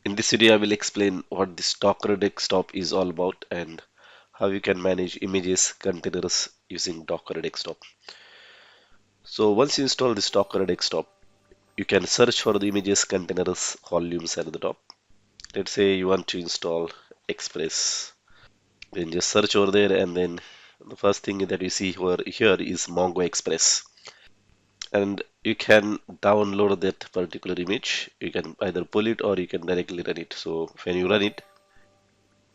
In this video, I will explain what this Docker Desktop is all about and how you can manage images containers using Docker Desktop. So once you install this Docker Desktop, you can search for the images containers volumes at the top. Let's say you want to install Express. Then just search over there, and then the first thing that you see over here is Mongo Express. And you can download that particular image. You can either pull it or you can directly run it. So when you run it,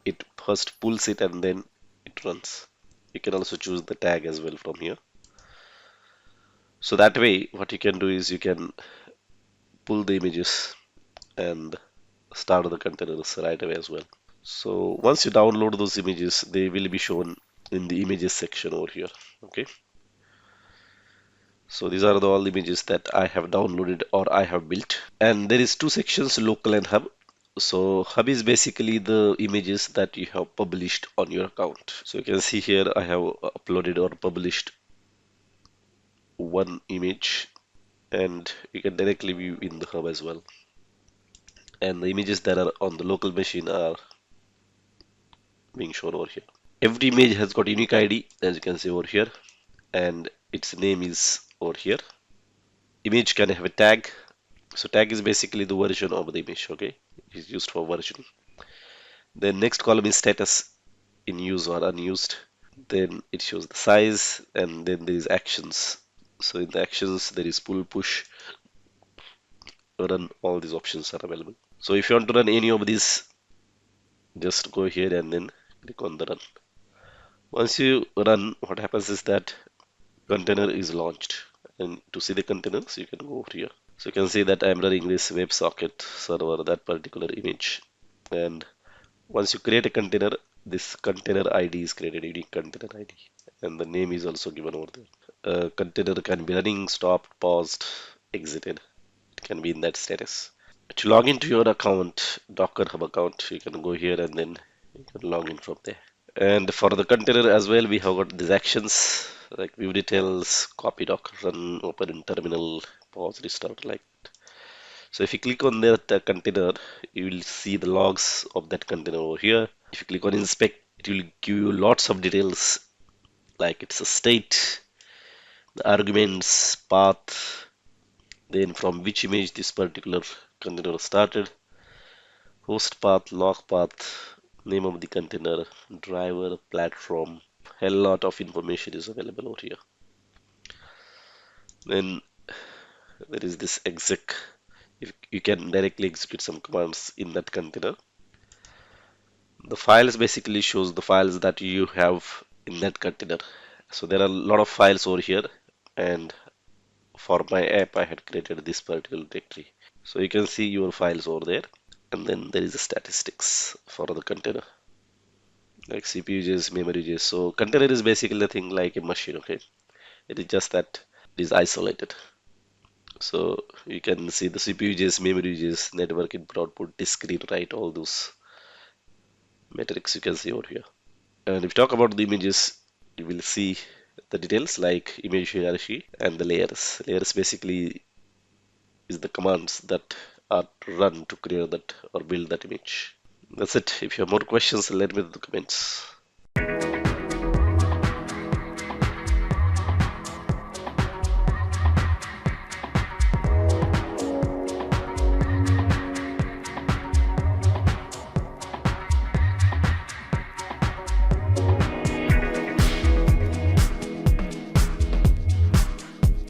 it first pulls it and then it runs. You can also choose the tag as well from here. So that way, what you can do is you can pull the images and start the containers right away as well. So once you download those images, they will be shown in the images section over here. Okay. So these are the all images that I have downloaded or I have built. And there is two sections, local and hub. So hub is basically the images that you have published on your account. So you can see here I have uploaded or published one image, and you can directly view in the hub as well. And the images that are on the local machine are being shown over here. Every image has got unique ID, as you can see over here, and its name is over here. Image can have a tag. So tag is basically the version of the image, okay? It's used for versioning. The next column is status, in use or unused. Then it shows the size, and then there is actions. So in the actions there is pull, push, run. All these options are available. So if you want to run any of these, just go here and then click on the run. Once you run, what happens is that container is launched. And to see the containers, you can go over here. So you can see that I'm running this WebSocket server, that particular image. And once you create a container, this container ID is created, unique container ID. And the name is also given over there. A container can be running, stopped, paused, exited. It can be in that status. To log into your account, Docker Hub account, you can go here and then you can log in from there. And for the container as well, we have got these actions like view details, copy Docker, run, open in terminal, pause, restart, like. So if you click on that container, you will see the logs of that container over here. If you click on inspect, it will give you lots of details like it's a state, the arguments, path, then from which image this particular container started, host path, log path, name of the container, driver, platform. A lot of information is available over here. Then there is this exec. If you can directly execute some commands in that container. The files basically shows the files that you have in that container. So there are a lot of files over here, and for my app I had created this particular directory. So you can see your files over there, and then there is the statistics for the container like CPU uses, memory uses. So container is basically the thing like a machine, okay? It is just that it is isolated. So you can see the CPU uses, memory uses, network input output, disk read write, all those metrics you can see over here. And if you talk about the images, you will see the details like image hierarchy and the layers. Layers basically is the commands that are run to create that or build that image. That's it. If you have more questions, let me know in the comments.